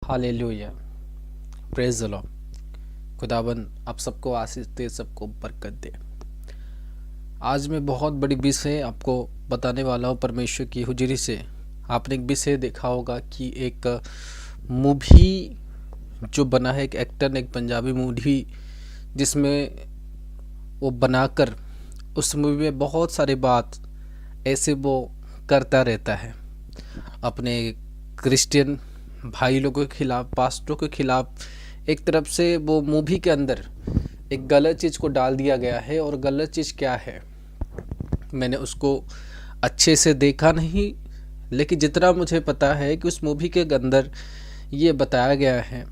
Hallelujah, praise the Lord. खुदाबंद आप सबको आशीष दे, सबको बरकत दे। आज मैं बहुत बड़ी विषय आपको बताने वाला हूँ परमेश्वर की हुजूरी से। आपने एक विषय देखा होगा कि एक मूवी जो बना है, एक एक्टर ने एक पंजाबी मूवी जिसमें वो बनाकर उस मूवी में बहुत सारे बात ऐसे वो करता रहता है अपने क्रिश्चियन भाई लोगों के खिलाफ, पास्टरों के खिलाफ। एक तरफ से वो मूवी के अंदर एक गलत चीज़ को डाल दिया गया है, और गलत चीज़ क्या है मैंने उसको अच्छे से देखा नहीं, लेकिन जितना मुझे पता है कि उस मूवी के अंदर ये बताया गया है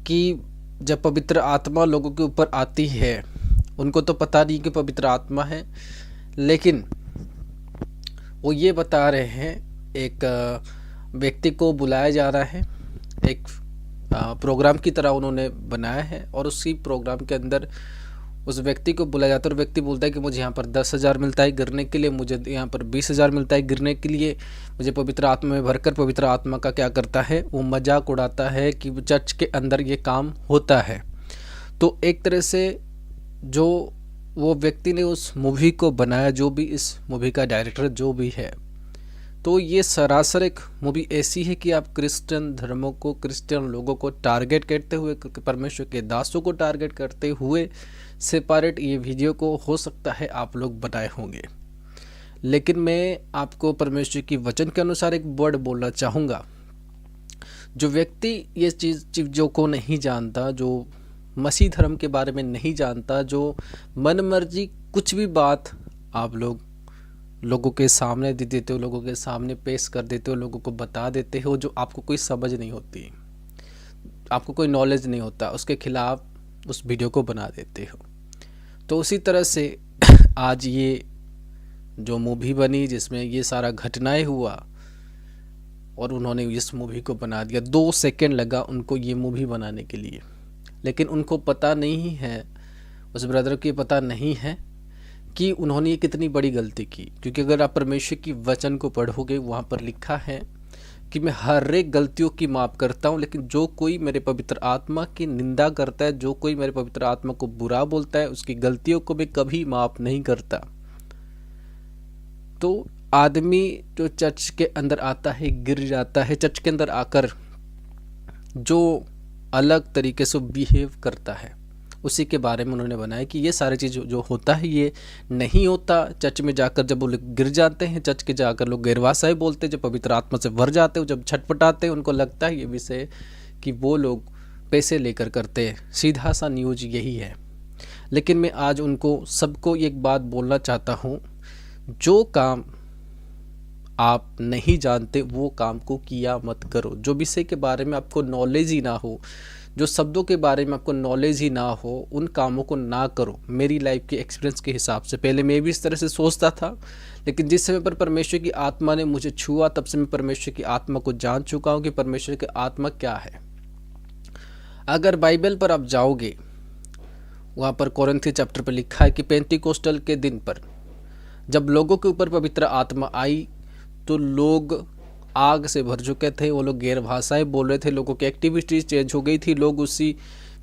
कि जब पवित्र आत्मा लोगों के ऊपर आती है, उनको तो पता नहीं कि पवित्र आत्मा है, लेकिन वो ये बता रहे हैं एक व्यक्ति को बुलाया जा रहा है, एक प्रोग्राम की तरह उन्होंने बनाया है, और उसी प्रोग्राम के अंदर उस व्यक्ति को बुलाया जाता है। और व्यक्ति बोलता है कि मुझे यहाँ पर 10,000 मिलता है गिरने के लिए, मुझे यहाँ पर 20,000 मिलता है गिरने के लिए। मुझे पवित्र आत्मा में भरकर पवित्र आत्मा का क्या करता है, वो मजाक उड़ाता है कि चर्च के अंदर ये काम होता है। तो एक तरह से जो वो व्यक्ति ने उस मूवी को बनाया, जो भी इस मूवी का डायरेक्टर जो भी है, तो ये सरासर एक मूवी ऐसी है कि आप क्रिश्चियन धर्मों को, क्रिश्चियन लोगों को टारगेट करते हुए, परमेश्वर के दासों को टारगेट करते हुए सेपरेट ये वीडियो को हो सकता है आप लोग बनाए होंगे। लेकिन मैं आपको परमेश्वर की वचन के अनुसार एक वर्ड बोलना चाहूँगा। जो व्यक्ति ये चीज़ों को नहीं जानता, जो मसीह धर्म के बारे में नहीं जानता, जो मन मर्जी कुछ भी बात आप लोगों के सामने दे देते हो, लोगों के सामने पेश कर देते हो, लोगों को बता देते हो, जो आपको कोई समझ नहीं होती, आपको कोई नॉलेज नहीं होता, उसके खिलाफ उस वीडियो को बना देते हो। तो उसी तरह से आज ये जो मूवी बनी जिसमें ये सारा घटनाएं हुआ, और उन्होंने इस मूवी को बना दिया। 2 सेकंड लगा उनको ये मूवी बनाने के लिए, लेकिन उनको पता नहीं है, उस ब्रदर को पता नहीं है कि उन्होंने ये कितनी बड़ी गलती की। क्योंकि अगर आप परमेश्वर की वचन को पढ़ोगे, वहाँ पर लिखा है कि मैं हर एक गलतियों की माफ़ करता हूँ, लेकिन जो कोई मेरे पवित्र आत्मा की निंदा करता है, जो कोई मेरे पवित्र आत्मा को बुरा बोलता है, उसकी गलतियों को मैं कभी माफ़ नहीं करता। तो आदमी जो चर्च के अंदर आता है, गिर जाता है, चर्च के अंदर आकर जो अलग तरीके से बिहेव करता है, उसी के बारे में उन्होंने बनाया कि ये सारी चीज़ जो होता है ये नहीं होता। चर्च में जाकर जब वो लोग गिर जाते हैं, चर्च के जाकर लोग गैरवासाई बोलते हैं, जब पवित्र आत्मा से भर जाते हैं, जब छटपटाते हैं, उनको लगता है ये विषय कि वो लोग पैसे लेकर करते हैं। सीधा सा न्यूज यही है। लेकिन मैं आज उनको सबको एक बात बोलना चाहता हूँ, जो काम आप नहीं जानते वो काम को किया मत करो। जो विषय के बारे में आपको नॉलेज ही ना हो, जो शब्दों के बारे में आपको नॉलेज ही ना हो, उन कामों को ना करो। मेरी लाइफ के एक्सपीरियंस के हिसाब से पहले मैं भी इस तरह से सोचता था, लेकिन जिस समय पर परमेश्वर की आत्मा ने मुझे छुआ, तब से मैं परमेश्वर की आत्मा को जान चुका हूँ कि परमेश्वर की आत्मा क्या है। अगर बाइबल पर आप जाओगे, वहाँ पर कोरिन्थी चैप्टर पर लिखा है कि पेंटिकोस्टल के दिन पर जब लोगों के ऊपर पवित्र आत्मा आई, तो लोग आग से भर चुके थे, वो लोग गैर भाषाएँ बोल रहे थे, लोगों की एक्टिविटीज़ चेंज हो गई थी, लोग उसी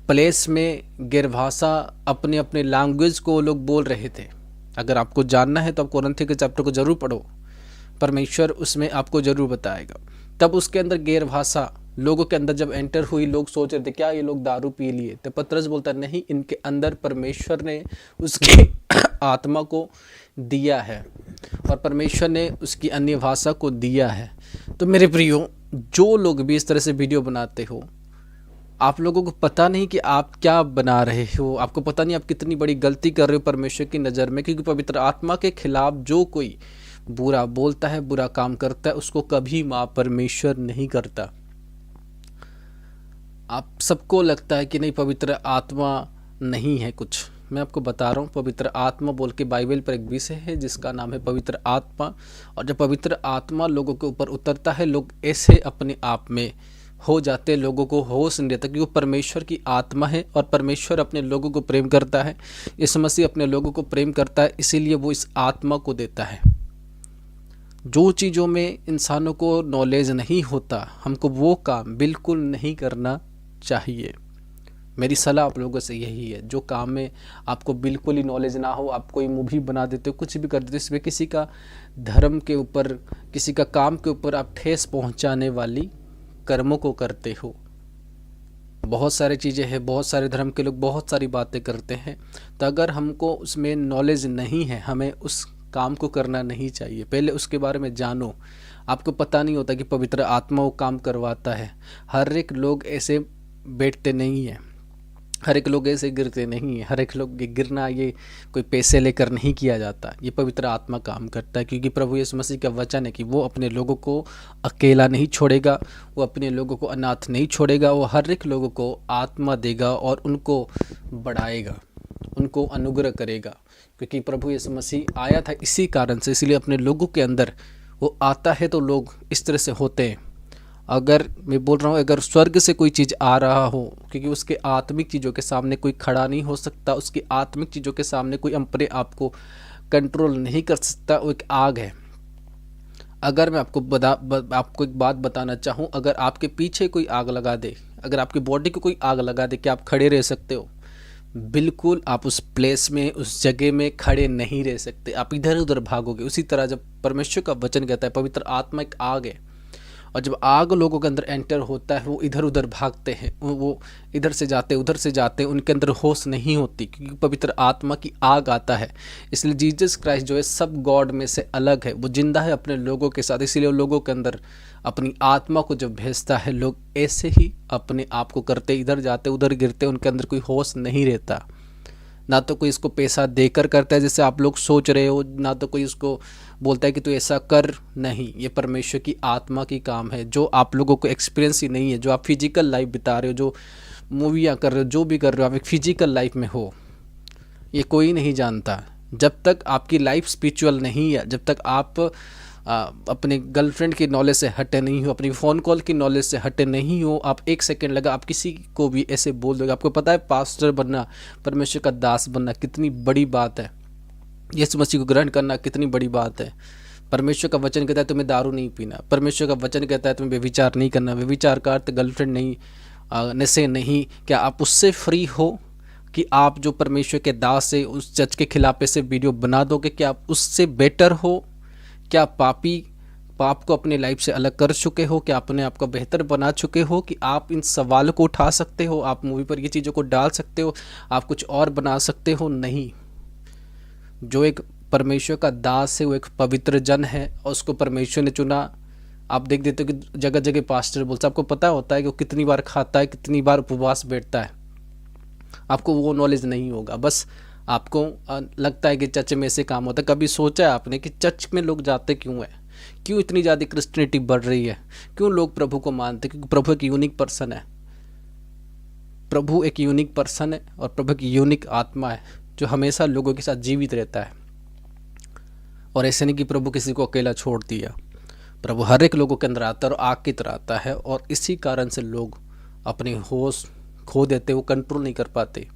प्लेस में गैर भाषा अपने अपने लैंग्वेज को लोग बोल रहे थे। अगर आपको जानना है तो आप कोरिन्थी के चैप्टर को ज़रूर पढ़ो, परमेश्वर उसमें आपको ज़रूर बताएगा। तब उसके अंदर गैर भाषा लोगों के अंदर जब एंटर हुई, लोग सोच रहे थे क्या ये लोग दारू पी लिए, तो पतरस बोलता नहीं, इनके अंदर परमेश्वर ने उसकी आत्मा को दिया है, और परमेश्वर ने उसकी अन्य भाषा को दिया है। तो मेरे प्रियो, जो लोग भी इस तरह से वीडियो बनाते हो, आप लोगों को पता नहीं कि आप क्या बना रहे हो, आपको पता नहीं आप कितनी बड़ी गलती कर रहे हो परमेश्वर की नज़र में। क्योंकि पवित्र आत्मा के खिलाफ जो कोई बुरा बोलता है, बुरा काम करता है, उसको कभी माफ़ परमेश्वर नहीं करता। आप सबको लगता है कि नहीं पवित्र आत्मा नहीं है कुछ, मैं आपको बता रहा हूँ, पवित्र आत्मा बोल के बाइबल पर एक विषय है जिसका नाम है पवित्र आत्मा। और जब पवित्र आत्मा लोगों के ऊपर उतरता है, लोग ऐसे अपने आप में हो जाते हैं, लोगों को होश नहीं रहता, क्योंकि वो परमेश्वर की आत्मा है, और परमेश्वर अपने लोगों को प्रेम करता है। यीशु मसीह अपने लोगों को प्रेम करता है, इसीलिए वो इस आत्मा को देता है। जो चीज़ों में इंसानों को नॉलेज नहीं होता, हमको वो काम बिल्कुल नहीं करना चाहिए। मेरी सलाह आप लोगों से यही है, जो काम में आपको बिल्कुल ही नॉलेज ना हो, आप कोई मूवी बना देते हो, कुछ भी कर देते हो, इसमें किसी का धर्म के ऊपर, किसी का काम के ऊपर आप ठेस पहुंचाने वाली कर्मों को करते हो। बहुत सारी चीज़ें हैं, बहुत सारे धर्म के लोग बहुत सारी बातें करते हैं, तो अगर हमको उसमें नॉलेज नहीं है, हमें उस काम को करना नहीं चाहिए। पहले उसके बारे में जानो। आपको पता नहीं होता कि पवित्र आत्मा वो काम करवाता है। हर एक लोग ऐसे बैठते नहीं हैं, हर एक लोग ऐसे गिरते नहीं हैं, हर एक लोग गिरना ये कोई पैसे लेकर नहीं किया जाता, ये पवित्र आत्मा काम करता है। क्योंकि प्रभु यीशु मसीह का वचन है कि वो अपने लोगों को अकेला नहीं छोड़ेगा, वो अपने लोगों को अनाथ नहीं छोड़ेगा, वो हर एक लोगों को आत्मा देगा और उनको बढ़ाएगा, उनको अनुग्रह करेगा। क्योंकि प्रभु यीशु मसीह आया था इसी कारण से, इसलिए अपने लोगों के अंदर वो आता है तो लोग इस तरह से होते हैं। अगर मैं बोल रहा हूँ, अगर स्वर्ग से कोई चीज़ आ रहा हो, क्योंकि उसके आत्मिक चीज़ों के सामने कोई खड़ा नहीं हो सकता, उसकी आत्मिक चीज़ों के सामने कोई अपने आप को कंट्रोल नहीं कर सकता, वो एक आग है। अगर मैं आपको एक बात बताना चाहूँ, अगर आपके पीछे कोई आग लगा दे, अगर आपकी बॉडी को कोई आग लगा दे, क्या आप खड़े रह सकते हो? बिल्कुल आप उस प्लेस में, उस जगह में खड़े नहीं रह सकते, आप इधर उधर भागोगे। उसी तरह जब परमेश्वर का वचन कहता है पवित्र आत्मा एक आग है, और जब आग लोगों के अंदर एंटर होता है, वो इधर उधर भागते हैं, वो इधर से जाते उधर से जाते, उनके अंदर होश नहीं होती, क्योंकि पवित्र आत्मा की आग आता है। इसलिए जीसस क्राइस्ट जो है सब गॉड में से अलग है, वो जिंदा है अपने लोगों के साथ, इसलिए वो लोगों के अंदर अपनी आत्मा को जब भेजता है, लोग ऐसे ही अपने आप को करते, इधर जाते उधर गिरते, उनके अंदर कोई होश नहीं रहता। ना तो कोई इसको पैसा देकर करता है जैसे आप लोग सोच रहे हो, ना तो कोई इसको बोलता है कि तू ऐसा कर, नहीं, ये परमेश्वर की आत्मा की काम है, जो आप लोगों को एक्सपीरियंस ही नहीं है, जो आप फिजिकल लाइफ बिता रहे हो, जो मूवियाँ कर रहे हो, जो भी कर रहे हो, आप एक फिजिकल लाइफ में हो, ये कोई नहीं जानता। जब तक आपकी लाइफ स्पिरिचुअल नहीं है, जब तक आप अपने गर्लफ्रेंड की नॉलेज से हटे नहीं हो, अपनी फ़ोन कॉल की नॉलेज से हटे नहीं हो, आप एक सेकंड लगा आप किसी को भी ऐसे बोल दोगे। आपको पता है पास्टर बनना, परमेश्वर का दास बनना कितनी बड़ी बात है, यीशु मसीह को ग्रहण करना कितनी बड़ी बात है। परमेश्वर का वचन कहता है तुम्हें दारू नहीं पीना, परमेश्वर का वचन कहता है तुम्हें व्यभिचार नहीं करना, व्यभिचार का अर्थ गर्लफ्रेंड नहीं, नशे नहीं। क्या आप उससे फ्री हो कि आप जो परमेश्वर के दास है उस चर्च के खिलाफ ऐसे वीडियो बना दोगे? क्या आप उससे बेटर हो? क्या पाप को अपने लाइफ से अलग कर चुके हो? क्या अपने आप को बेहतर बना चुके हो कि आप इन सवालों को उठा सकते हो, आप मूवी पर ये चीज़ों को डाल सकते हो, आप कुछ और बना सकते हो? नहीं। जो एक परमेश्वर का दास है, वो एक पवित्र जन है और उसको परमेश्वर ने चुना। आप देख देते हो कि जगह जगह पास्टर बोलता है, आपको पता होता है कि वो कितनी बार खाता है, कितनी बार उपवास बैठता है, आपको वो नॉलेज नहीं होगा। बस आपको लगता है कि चर्च में ऐसे काम होता है। कभी सोचा है आपने कि चर्च में लोग जाते क्यों है? क्यों इतनी ज़्यादा क्रिश्चियनिटी बढ़ रही है? क्यों लोग प्रभु को मानते? क्योंकि प्रभु एक यूनिक पर्सन है, प्रभु एक यूनिक पर्सन है और प्रभु की यूनिक आत्मा है जो हमेशा लोगों के साथ जीवित रहता है। और ऐसे नहीं कि प्रभु किसी को अकेला छोड़ दिया, प्रभु हर एक लोगों के अंदर आता है और आग की तरह आता है, और इसी कारण से लोग अपने होश खो देते, वो कंट्रोल नहीं कर पाते।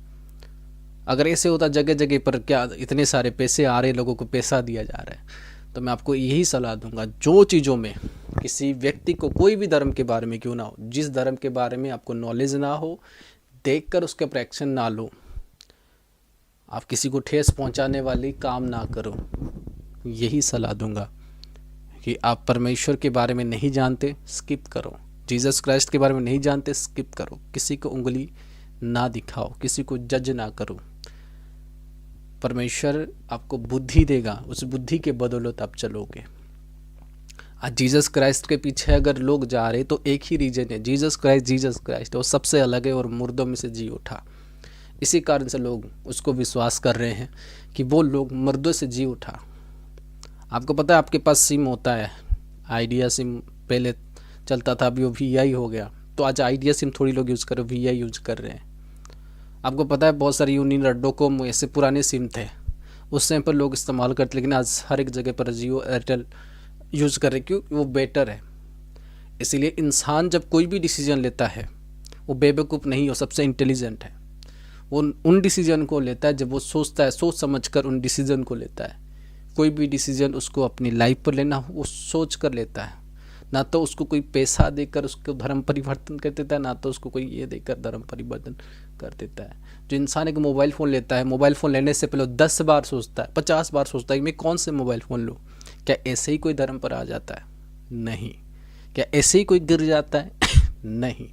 अगर ऐसे होता जगह जगह पर, क्या इतने सारे पैसे आ रहे, लोगों को पैसा दिया जा रहा है, तो मैं आपको यही सलाह दूंगा, जो चीज़ों में किसी व्यक्ति को, कोई भी धर्म के बारे में क्यों ना हो, जिस धर्म के बारे में आपको नॉलेज ना हो, देखकर उसके ऊपर एक्शन ना लो। आप किसी को ठेस पहुंचाने वाली काम ना करो। यही सलाह दूंगा कि आप परमेश्वर के बारे में नहीं जानते, स्किप करो। जीसस क्राइस्ट के बारे में नहीं जानते, स्किप करो। किसी को उंगली ना दिखाओ, किसी को जज ना करो। परमेश्वर आपको बुद्धि देगा, उस बुद्धि के बदौलत आप चलोगे। आज जीसस क्राइस्ट के पीछे अगर लोग जा रहे तो एक ही रीजन है, जीसस क्राइस्ट वो सबसे अलग है और मुर्दों में से जी उठा। इसी कारण से लोग उसको विश्वास कर रहे हैं कि वो लोग मुर्दों से जी उठा। आपको पता है आपके पास सिम होता है, आइडिया सिम पहले चलता था, अभी वो VI हो गया, तो आज आइडिया सिम थोड़ी लोग यूज़ कर रहे, VI यूज़ कर रहे हैं। आपको पता है बहुत सारी यूनियन, डोकोमो ऐसे पुराने सिम थे, उस टाइम पर लोग इस्तेमाल करते, लेकिन आज हर एक जगह पर जियो, एयरटेल यूज़ कर रहे, क्यों? वो बेटर है। इसीलिए इंसान जब कोई भी डिसीजन लेता है, वो बेवकूफ़ नहीं हो, सबसे इंटेलिजेंट है। वो उन डिसीजन को लेता है जब वो सोचता है, सोच समझ कर उन डिसीजन को लेता है। कोई भी डिसीजन उसको अपनी लाइफ पर लेना हो वो सोच कर लेता है। ना तो उसको कोई पैसा देकर उसको धर्म परिवर्तन कर देता है, ना तो उसको कोई ये देकर धर्म परिवर्तन कर देता है। जो इंसान एक मोबाइल फ़ोन लेता है, मोबाइल फ़ोन लेने से पहले 10 बार सोचता है, 50 बार सोचता है कि मैं कौन से मोबाइल फ़ोन लूँ। क्या ऐसे ही कोई धर्म पर आ जाता है? नहीं। क्या ऐसे ही कोई गिर जाता है? नहीं।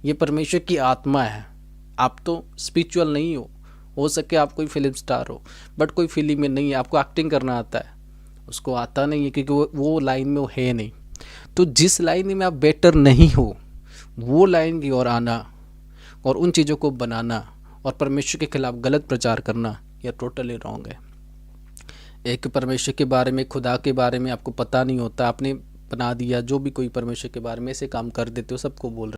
ये परमेश्वर की आत्मा है। आप तो स्पिरिचुअल नहीं हो सके आप कोई फिल्म स्टार हो, बट कोई फिल्म में नहीं है, आपको एक्टिंग करना आता है, उसको आता नहीं है क्योंकि वो लाइन में वो है नहीं। तो जिस लाइन में आप बेटर नहीं हो वो लाइन की ओर आना और उन चीज़ों को बनाना और परमेश्वर के खिलाफ गलत प्रचार करना यह टोटली रॉन्ग है। एक परमेश्वर के बारे में, खुदा के बारे में आपको पता नहीं होता, आपने बना दिया, जो भी कोई परमेश्वर के बारे में ऐसे काम कर देते हो, सबको बोल रहे